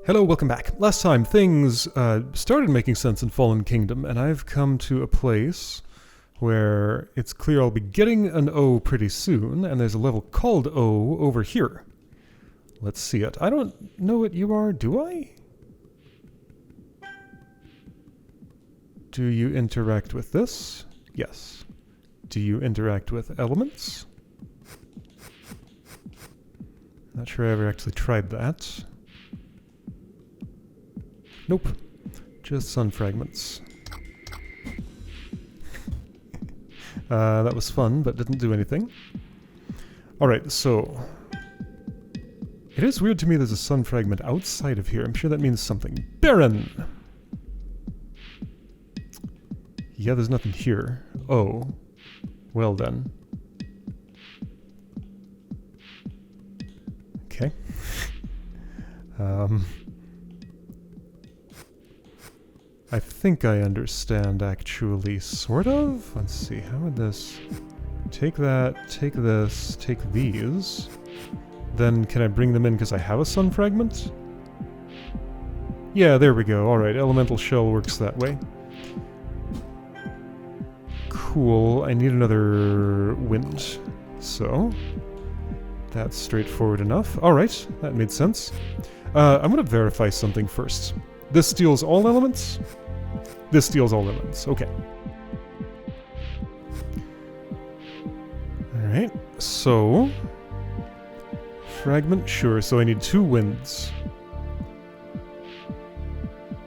Hello, welcome back. Last time, things started making sense in Fallen Kingdom, and I've come to a place where it's clear I'll be getting an O pretty soon, and there's a level called O over here. Let's see it. I don't know what you are, do I? Do you interact with this? Yes. Do you interact with elements? Not sure I ever actually tried that. Nope. Just sun fragments. That was fun, but didn't do anything. Alright, so... It is weird to me there's a sun fragment outside of here. I'm sure that means something. Barren! Yeah, there's nothing here. Oh. Well then. Okay. I think I understand, actually, sort of? Let's see, how would this... Take that, take this, take these. Then can I bring them in because I have a sun fragment? Yeah, there we go. Alright, elemental shell works that way. Cool, I need another wind. So, that's straightforward enough. Alright, that made sense. I'm gonna verify something first. This steals all elements? This steals all elements, okay. Alright, so... Fragment, sure, so I need 2 winds.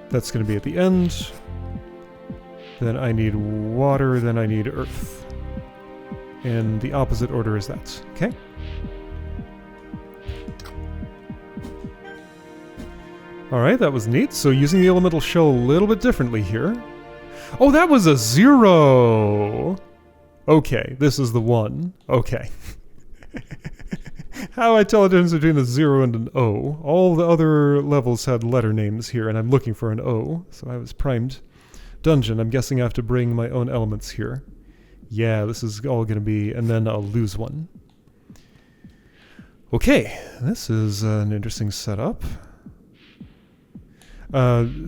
That's gonna be at the end. Then I need water, then I need earth. In the opposite order as that, okay? Alright, that was neat. So using the elemental shell a little bit differently here. Oh, that was a 0! Okay, this is the 1. Okay. How I tell the difference between a 0 and an O. All the other levels had letter names here, and I'm looking for an O. So I was primed. Dungeon, I'm guessing I have to bring my own elements here. Yeah, this is all going to be... And then I'll lose one. Okay, this is an interesting setup.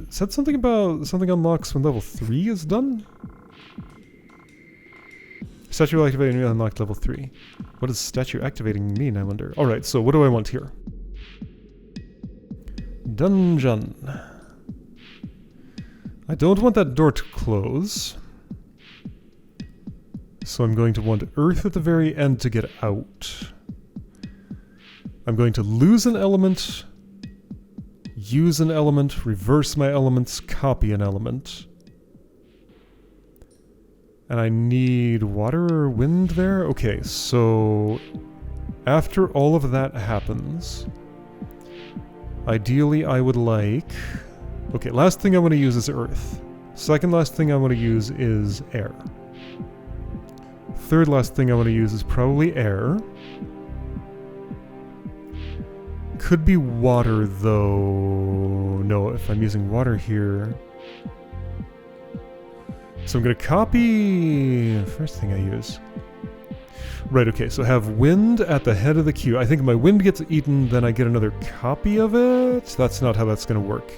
Said something about something unlocks when level 3 is done? Statue will activate when you unlock level 3. What does statue activating mean, I wonder? Alright, so what do I want here? Dungeon. I don't want that door to close. So I'm going to want earth at the very end to get out. I'm going to lose an element... Use an element, reverse my elements, copy an element. And I need water or wind there? Okay, so after all of that happens, ideally I would like... Okay, last thing I want to use is earth. Second last thing I want to use is air. Third last thing I want to use is probably air. Could be water, though. No, if I'm using water here... So I'm going to copy... First thing I use. Right, okay, so have wind at the head of the queue. I think my wind gets eaten, then I get another copy of it? That's not how that's going to work.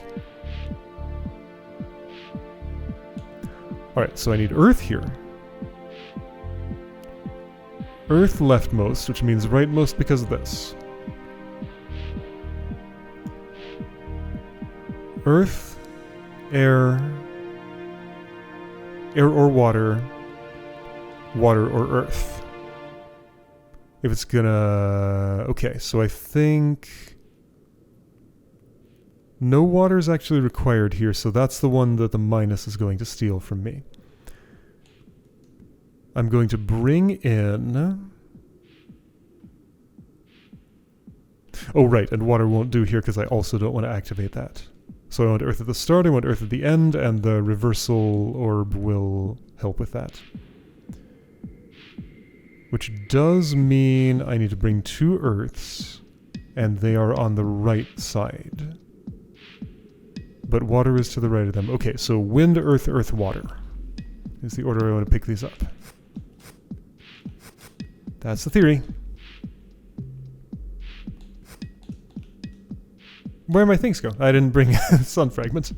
Alright, so I need earth here. Earth leftmost, which means rightmost because of this. Earth, air or water, water or earth. If it's gonna... Okay, so I think... No water is actually required here, so that's the one that the minus is going to steal from me. I'm going to bring in... Oh right, and water won't do here because I also don't want to activate that. So I want earth at the start, I want earth at the end, and the reversal orb will help with that. Which does mean I need to bring 2 earths, and they are on the right side. But water is to the right of them. Okay, so wind, earth, earth, water is the order I want to pick these up. That's the theory. Where my things go? I didn't bring sun fragment.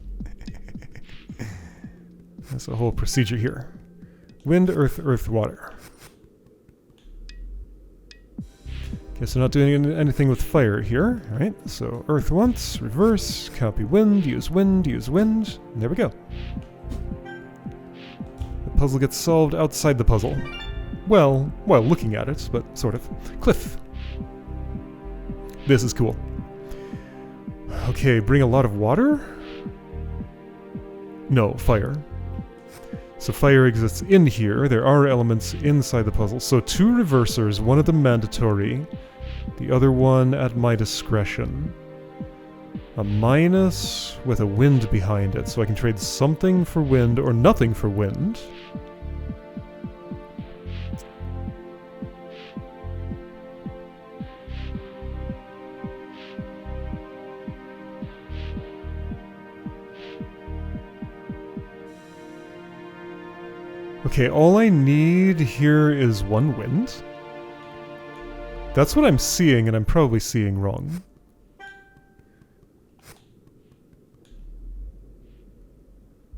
That's a whole procedure here. Wind, earth, earth, water. Okay, so not doing anything with fire here. Alright, so earth once, reverse, copy wind, use wind, and there we go. The puzzle gets solved outside the puzzle. Well, looking at it, but sort of. Cliff. This is cool. Okay, bring a lot of water? No, fire. So fire exists in here. There are elements inside the puzzle. So 2 reversers, one of them mandatory, the other one at my discretion. A minus with a wind behind it, so I can trade something for wind or nothing for wind. Okay, all I need here is 1 wind. That's what I'm seeing, and I'm probably seeing wrong.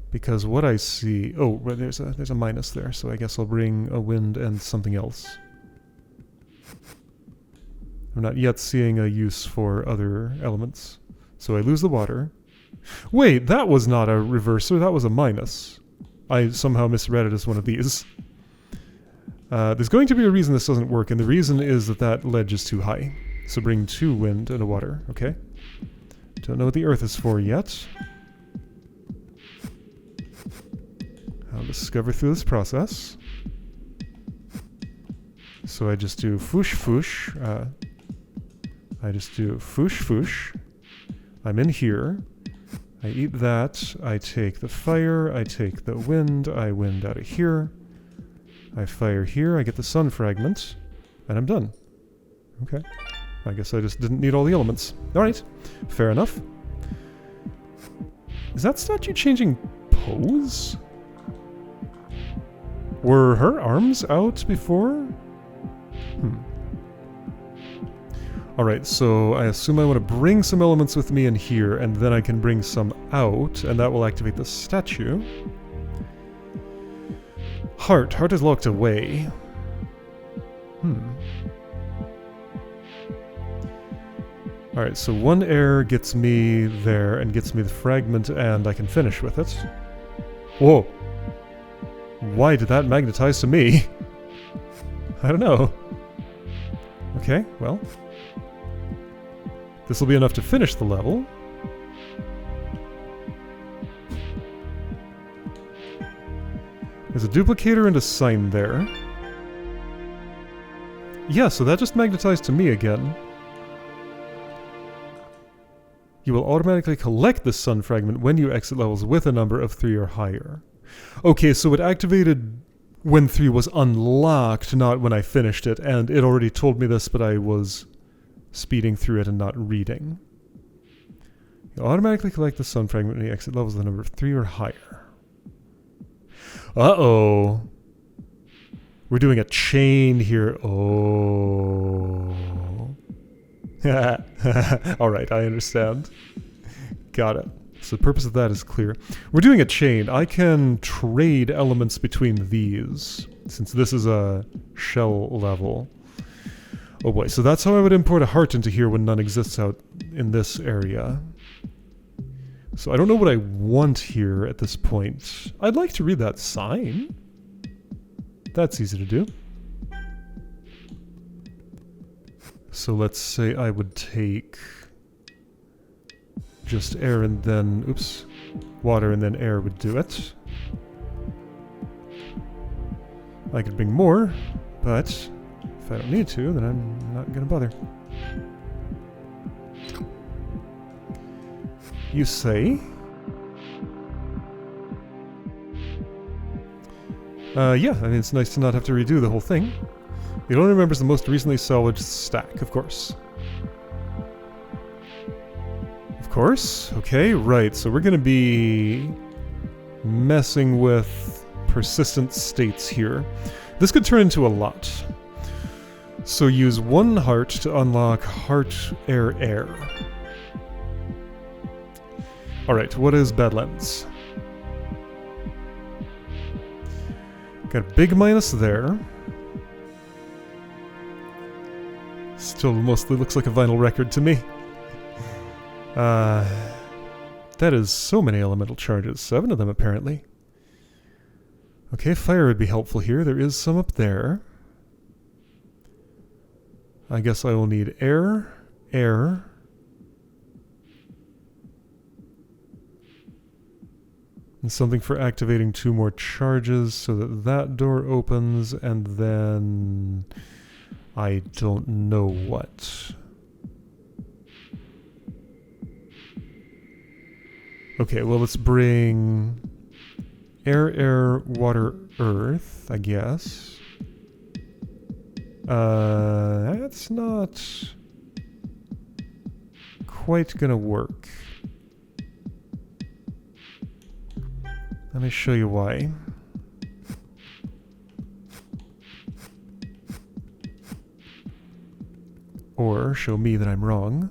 Because what I see... Oh, there's a minus there, so I guess I'll bring a wind and something else. I'm not yet seeing a use for other elements. So I lose the water. Wait, that was not a reverser, that was a minus. I somehow misread it as one of these. There's going to be a reason this doesn't work, and the reason is that ledge is too high. So bring 2 wind and a water, okay? Don't know what the earth is for yet. I'll discover through this process. So I just do foosh foosh. I just do foosh foosh. I'm in here. I eat that, I take the fire, I take the wind, I wind out of here. I fire here, I get the sun fragment, and I'm done. Okay. I guess I just didn't need all the elements. Alright, fair enough. Is that statue changing pose? Were her arms out before? Alright, so I assume I want to bring some elements with me in here, and then I can bring some out, and that will activate the statue. Heart. Heart is locked away. Alright, so 1 air gets me there, and gets me the fragment, and I can finish with it. Whoa! Why did that magnetize to me? I don't know. Okay, well... This will be enough to finish the level. There's a duplicator and a sign there. Yeah, so that just magnetized to me again. You will automatically collect the sun fragment when you exit levels with a number of 3 or higher. Okay, so it activated when 3 was unlocked, not when I finished it, and it already told me this, but I was speeding through it and not reading. You automatically collect the sun fragment when you exit levels with a number of 3 or higher. Uh-oh. We're doing a chain here. Oh. Alright, I understand. Got it. So the purpose of that is clear. We're doing a chain. I can trade elements between these, since this is a shell level. Oh boy, so that's how I would import a heart into here when none exists out in this area. So I don't know what I want here at this point. I'd like to read that sign. That's easy to do. So let's say I would take just air and then, oops, water and then air would do it. I could bring more, but if I don't need to, then I'm not gonna bother. You say? Yeah, I mean, it's nice to not have to redo the whole thing. It only remembers the most recently salvaged stack, of course. Of course? Okay, right, so we're gonna be messing with persistent states here. This could turn into a lot. So use 1 heart to unlock heart air air. Alright, what is Badlands? Got a big minus there. Still mostly looks like a vinyl record to me. That is so many elemental charges. 7 of them, apparently. Okay, fire would be helpful here. There is some up there. I guess I will need air, air. And something for activating 2 more charges so that that door opens, and then I don't know what. Okay, well, let's bring air, air, water, earth, I guess. That's not quite gonna work. Let me show you why. Or show me that I'm wrong.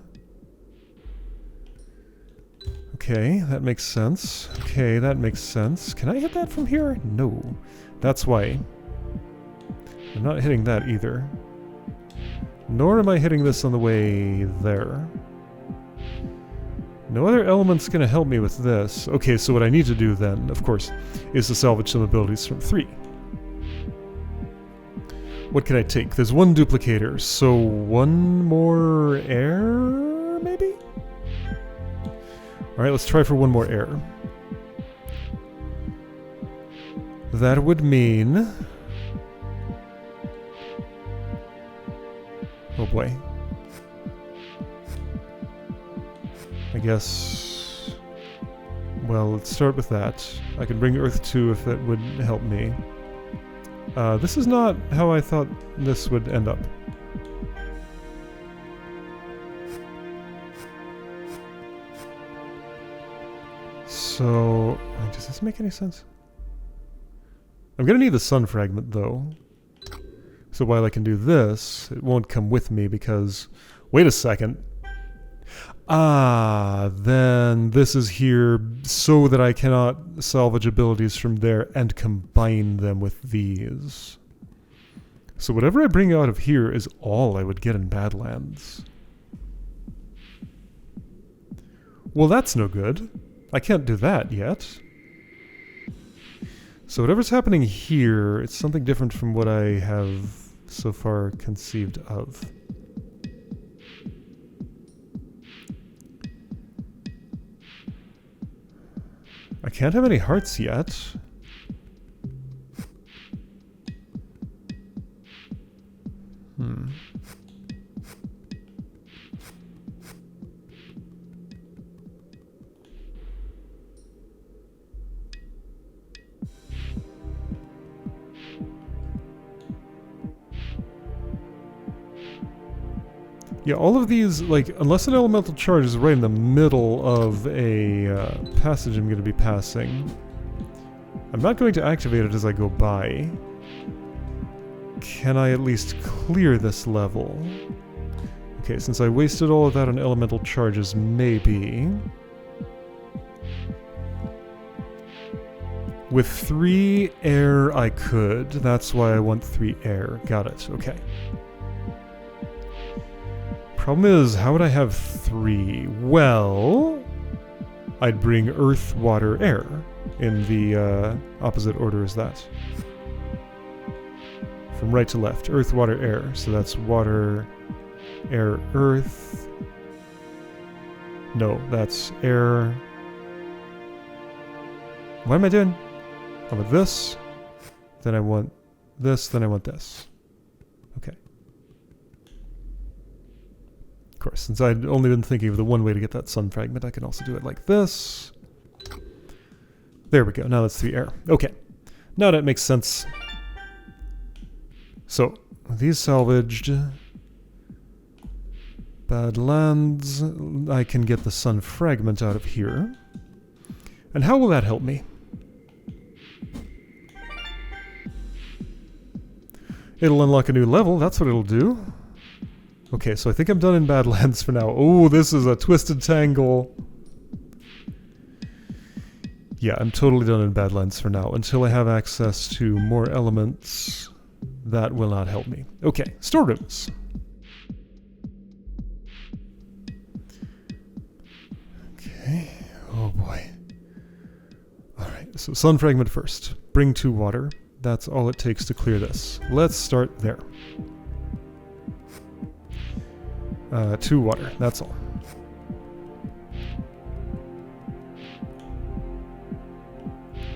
Okay, that makes sense. Okay, that makes sense. Can I hit that from here? No. That's why. I'm not hitting that either. Nor am I hitting this on the way there. No other element's gonna help me with this. Okay, so what I need to do then, of course, is to salvage some abilities from 3. What can I take? There's 1 duplicator, so 1 more air, maybe? Alright, let's try for 1 more air. That would mean... oh boy. I guess... well, let's start with that. I can bring Earth 2 if that would help me. This is not how I thought this would end up. So... does this make any sense? I'm gonna need the sun fragment, though. So while I can do this, it won't come with me because... wait a second. Ah, then this is here so that I cannot salvage abilities from there and combine them with these. So whatever I bring out of here is all I would get in Badlands. Well, that's no good. I can't do that yet. So whatever's happening here, it's something different from what I have so far conceived of. I can't have any hearts yet. Yeah, all of these, like, unless an elemental charge is right in the middle of a passage I'm going to be passing, I'm not going to activate it as I go by. Can I at least clear this level? Okay, since I wasted all of that on elemental charges, maybe. With 3 air, I could. That's why I want 3 air. Got it. Okay. Problem is, how would I have 3? Well, I'd bring earth, water, air in the opposite order as that. From right to left. Earth, water, air. So that's water, air, earth. No, that's air. What am I doing? I want this, then I want this, then I want this. Okay. Of course, since I'd only been thinking of the one way to get that sun fragment, I can also do it like this. There we go. Now that's 3 air. Okay. Now that makes sense. So, these salvaged. Badlands. I can get the sun fragment out of here. And how will that help me? It'll unlock a new level. That's what it'll do. Okay, so I think I'm done in Badlands for now. Oh, this is a twisted tangle. Yeah, I'm totally done in Badlands for now. Until I have access to more elements, that will not help me. Okay, storerooms. Okay, oh boy. Alright, so sun fragment first. Bring 2 water. That's all it takes to clear this. Let's start there. 2 water, that's all.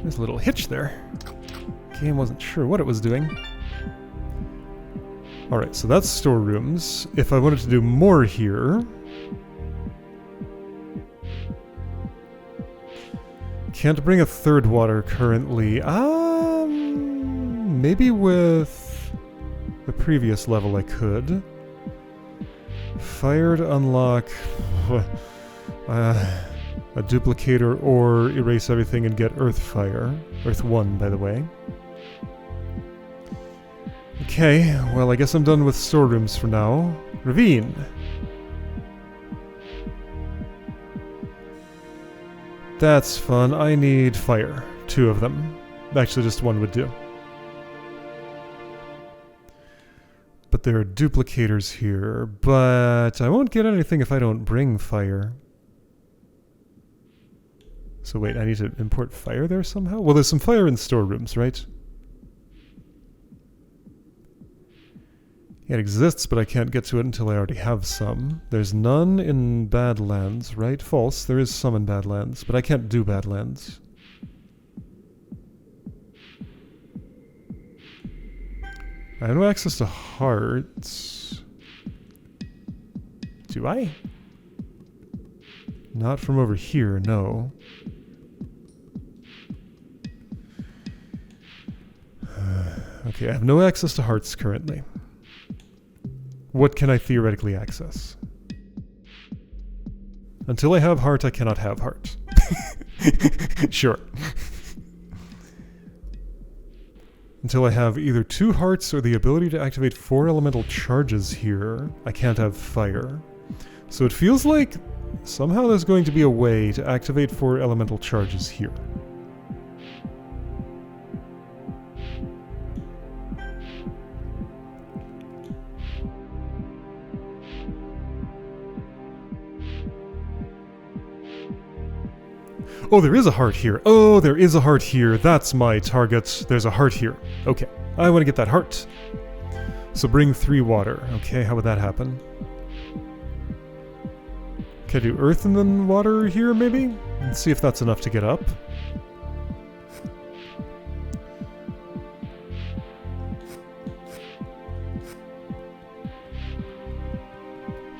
There's a little hitch there. Game wasn't sure what it was doing. Alright, so that's storerooms. If I wanted to do more here... Can't bring a 3rd water currently. Maybe with the previous level I could. Fire to unlock a duplicator or erase everything and get Earth Fire. Earth 1, by the way. Okay, well I guess I'm done with storerooms for now. Ravine. That's fun. I need fire. 2 of them. Actually, just 1 would do. But there are duplicators here. But I won't get anything if I don't bring fire. So wait, I need to import fire there somehow? Well, there's some fire in storerooms, right? Yeah, it exists, but I can't get to it until I already have some. There's none in Badlands, right? False. There is some in Badlands, but I can't do Badlands. I have no access to hearts. Do I? Not from over here, no. Okay, I have no access to hearts currently. What can I theoretically access? Until I have heart, I cannot have heart. Sure. Until I have either 2 hearts or the ability to activate 4 elemental charges here, I can't have fire. So it feels like somehow there's going to be a way to activate 4 elemental charges here. Oh, there is a heart here. Oh, there is a heart here. That's my target. There's a heart here. Okay, I want to get that heart. So bring 3 water. Okay, how would that happen? Can I do earth and then water here, maybe? Let's see if that's enough to get up.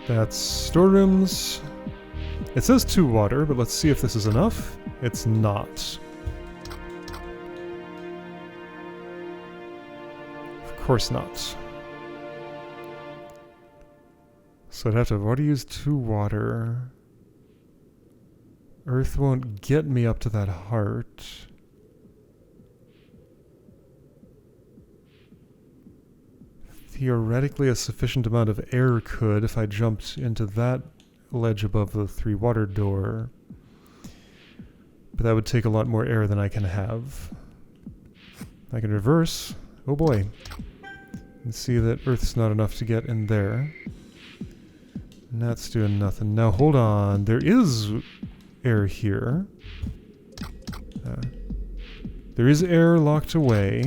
That's storerooms. It says 2 water, but let's see if this is enough. It's not. Of course not. So I'd have to have already used 2 water. Earth won't get me up to that heart. Theoretically, a sufficient amount of air could if I jumped into that ledge above the 3 water door. But that would take a lot more air than I can have. I can reverse. Oh boy. And see that Earth's not enough to get in there. And that's doing nothing. Now hold on. There is air here. There is air locked away.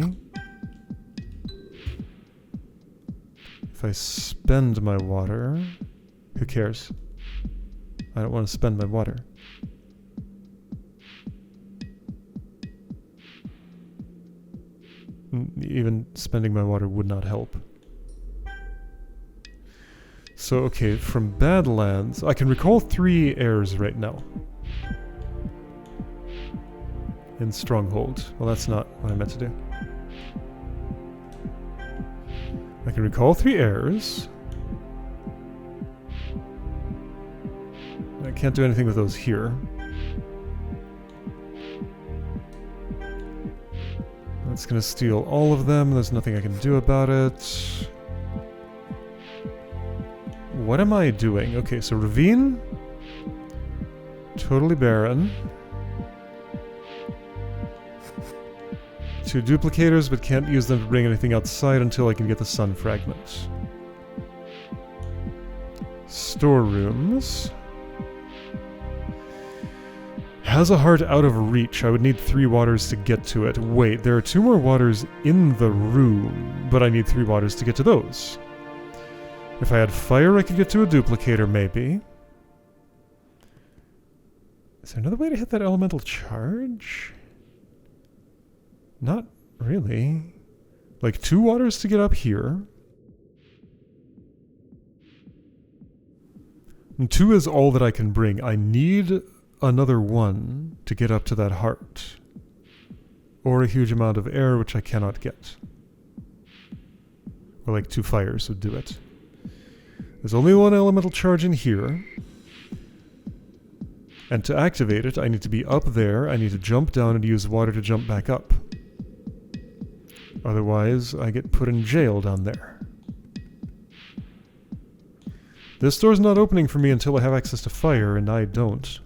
If I spend my water... Who cares? I don't want to spend my water. Even spending my water would not help. So, okay, from Badlands, I can recall 3 airs right now. In Stronghold. Well, that's not what I meant to do. I can recall 3 airs. I can't do anything with those here. That's gonna steal all of them. There's nothing I can do about it. What am I doing? Okay, so Ravine. Totally barren. 2 duplicators, but can't use them to bring anything outside until I can get the sun fragment. Storerooms. Has a heart out of reach. I would need 3 waters to get to it. Wait, there are 2 more waters in the room, but I need 3 waters to get to those. If I had fire, I could get to a duplicator, maybe. Is there another way to hit that elemental charge? Not really. Like 2 waters to get up here. And 2 is all that I can bring. I need another 1 to get up to that heart. Or a huge amount of air, which I cannot get. Or like 2 fires would do it. There's only 1 elemental charge in here. And to activate it, I need to be up there, I need to jump down and use water to jump back up. Otherwise, I get put in jail down there. This door's not opening for me until I have access to fire, and I don't.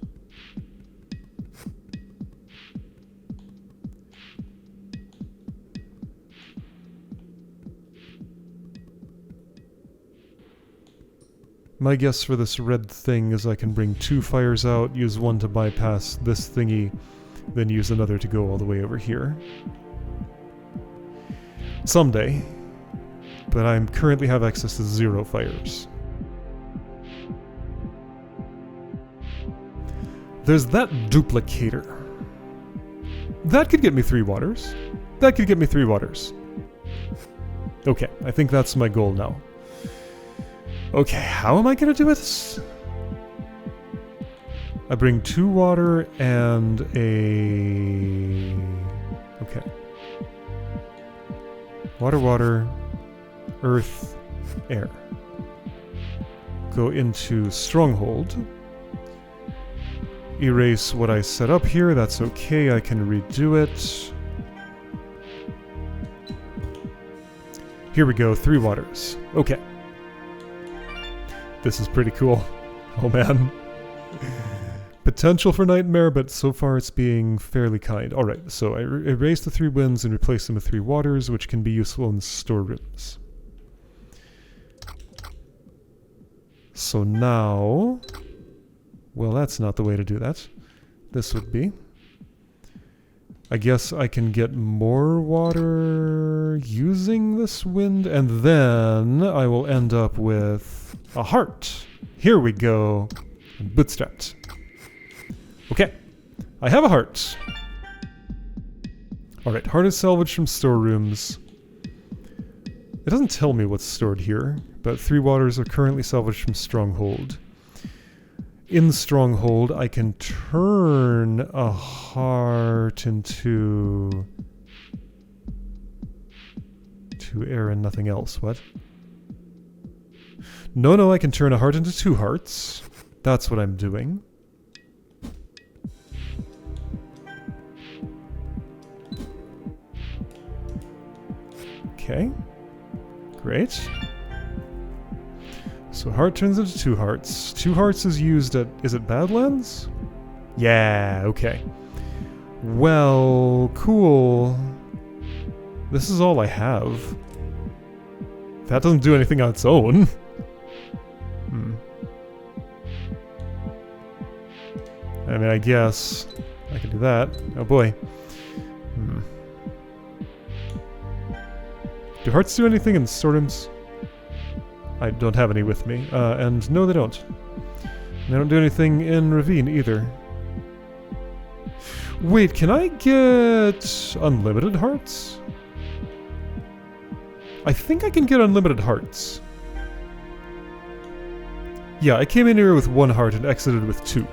My guess for this red thing is I can bring 2 fires out, use 1 to bypass this thingy, then use another to go all the way over here. Someday. But I currently have access to 0 fires. There's that duplicator. That could get me 3 waters. That could get me 3 waters. Okay, I think that's my goal now. Okay, how am I gonna do it? I bring 2 water and a... Okay. Water, water, earth, air. Go into Stronghold. Erase what I set up here, that's okay, I can redo it. Here we go, 3 waters. Okay. This is pretty cool. Oh man. Potential for nightmare, but so far it's being fairly kind. Alright, so I erase the 3 winds and replace them with 3 waters, which can be useful in storerooms. So now... Well, that's not the way to do that. This would be. I guess I can get more water using this wind, and then I will end up with a heart. Here we go. Bootstrapped. Okay. I have a heart. Alright, heart is salvaged from storerooms. It doesn't tell me what's stored here, but 3 waters are currently salvaged from Stronghold. In Stronghold, I can turn a heart into air and nothing else. What? No, I can turn a heart into 2 hearts. That's what I'm doing. Okay. Great. So heart turns into 2 hearts. 2 hearts is used at... Is it Badlands? Yeah, okay. Well, cool. This is all I have. That doesn't do anything on its own. I mean, I guess I can do that. Oh boy. Do hearts do anything in storerooms? I don't have any with me. And no, they don't. They don't do anything in Ravine either. Wait, can I get unlimited hearts? I think I can get unlimited hearts. Yeah, I came in here with 1 heart and exited with 2.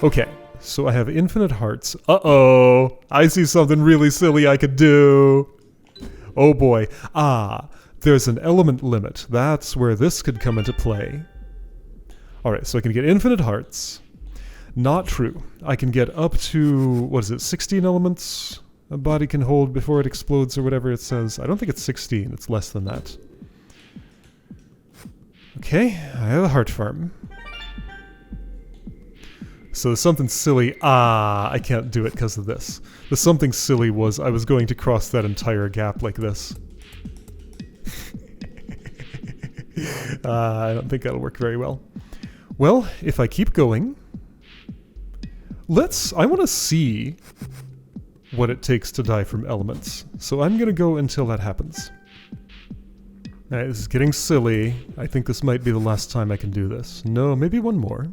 Okay, so I have infinite hearts. Uh-oh! I see something really silly I could do! Oh boy. Ah, there's an element limit. That's where this could come into play. Alright, so I can get infinite hearts. Not true. I can get up to, what is it, 16 elements a body can hold before it explodes or whatever it says. I don't think it's 16, it's less than that. Okay, I have a heart farm. So the something silly, I can't do it because of this. The something silly was I was going to cross that entire gap like this. I don't think that'll work very well. Well, if I keep going, I want to see what it takes to die from elements. So I'm going to go until that happens. Alright, this is getting silly. I think this might be the last time I can do this. No, maybe one more.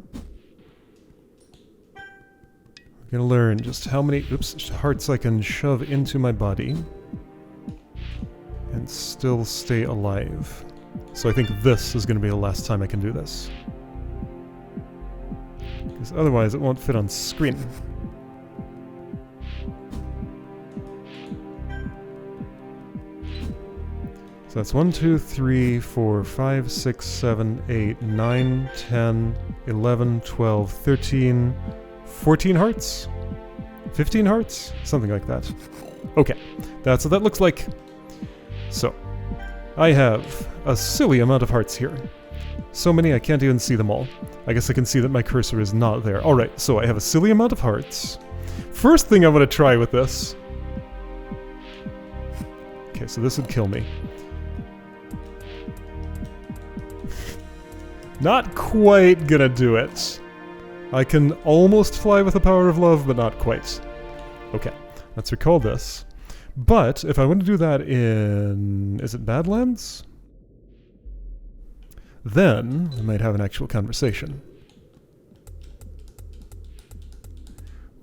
I'm going to learn just how many hearts I can shove into my body and still stay alive. So I think this is going to be the last time I can do this. Because otherwise it won't fit on screen. So that's 1, 2, 3, 4, 5, 6, 7, 8, 9, 10, 11, 12, 13, 14 hearts? 15 hearts? Something like that. Okay, that's what that looks like. So, I have a silly amount of hearts here. So many I can't even see them all. I guess I can see that my cursor is not there. Alright, so I have a silly amount of hearts. First thing I'm going to try with this. Okay, so this would kill me. Not quite gonna do it. I can almost fly with the power of love, but not quite. Okay, let's recall this. But if I want to do that in... is it Badlands? Then we might have an actual conversation.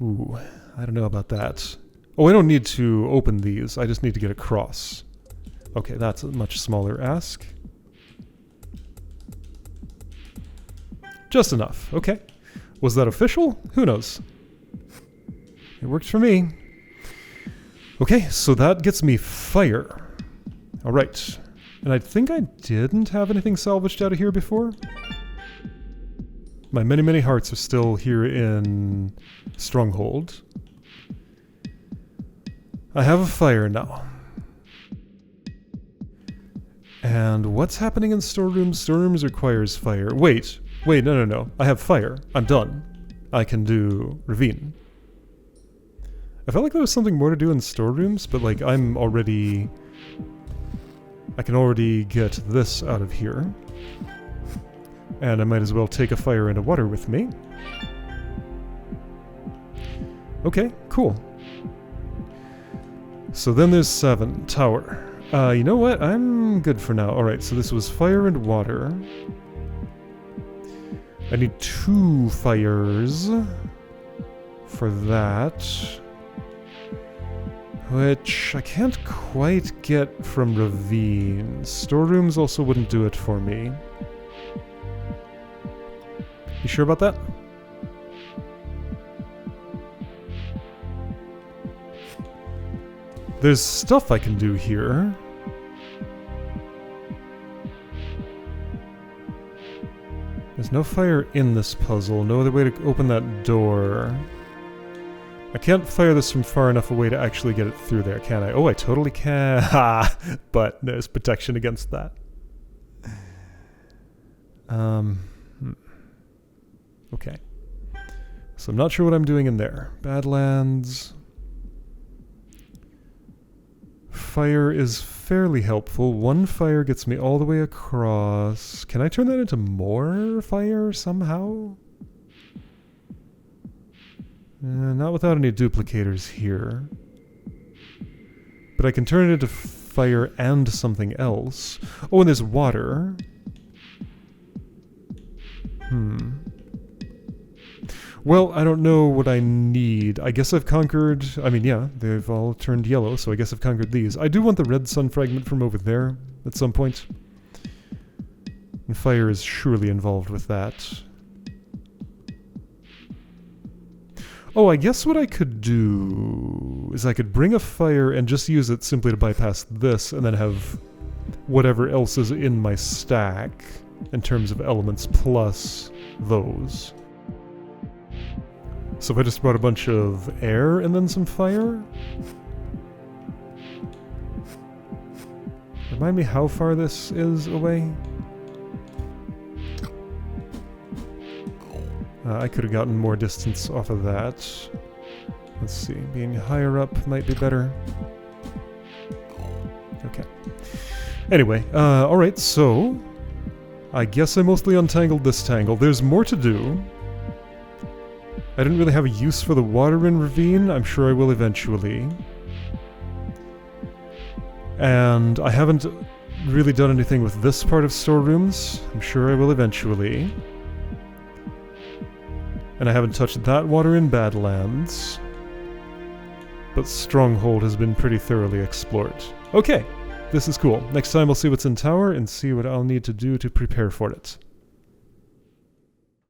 Ooh, I don't know about that. Oh, I don't need to open these. I just need to get across. Okay, that's a much smaller ask. Just enough. Okay. Was that official? Who knows? It worked for me. Okay, so that gets me fire. Alright. And I think I didn't have anything salvaged out of here before. My many, many hearts are still here in Stronghold. I have a fire now. And what's happening in storerooms? Storerooms requires fire. Wait, no. I have fire. I'm done. I can do Ravine. I felt like there was something more to do in storerooms, but like I can already get this out of here. And I might as well take a fire into water with me. Okay, cool. So then there's 7. Tower. You know what? I'm good for now. Alright, so this was fire and water. I need 2 fires for that. Which I can't quite get from Ravine. Storerooms also wouldn't do it for me. You sure about that? There's stuff I can do here. There's no fire in this puzzle. No other way to open that door. I can't fire this from far enough away to actually get it through there, can I? Oh, I totally can. But there's protection against that. Okay. So I'm not sure what I'm doing in there. Badlands. Fire is fairly helpful. 1 fire gets me all the way across. Can I turn that into more fire somehow? Not without any duplicators here. But I can turn it into fire and something else. Oh, and there's water. Well, I don't know what I need. I guess I've conquered... I mean, yeah, they've all turned yellow, so I guess I've conquered these. I do want the red sun fragment from over there at some point. And fire is surely involved with that. Oh, I guess what I could do is I could bring a fire and just use it simply to bypass this and then have whatever else is in my stack in terms of elements plus those. So if I just brought a bunch of air and then some fire? Remind me how far this is away? I could have gotten more distance off of that. Let's see, being higher up might be better. Okay. Anyway, alright, so I guess I mostly untangled this tangle. There's more to do. I didn't really have a use for the water in Ravine. I'm sure I will eventually. And I haven't really done anything with this part of Storerooms. I'm sure I will eventually. And I haven't touched that water in Badlands. But Stronghold has been pretty thoroughly explored. Okay, this is cool. Next time I'll see what's in Tower and see what I'll need to do to prepare for it.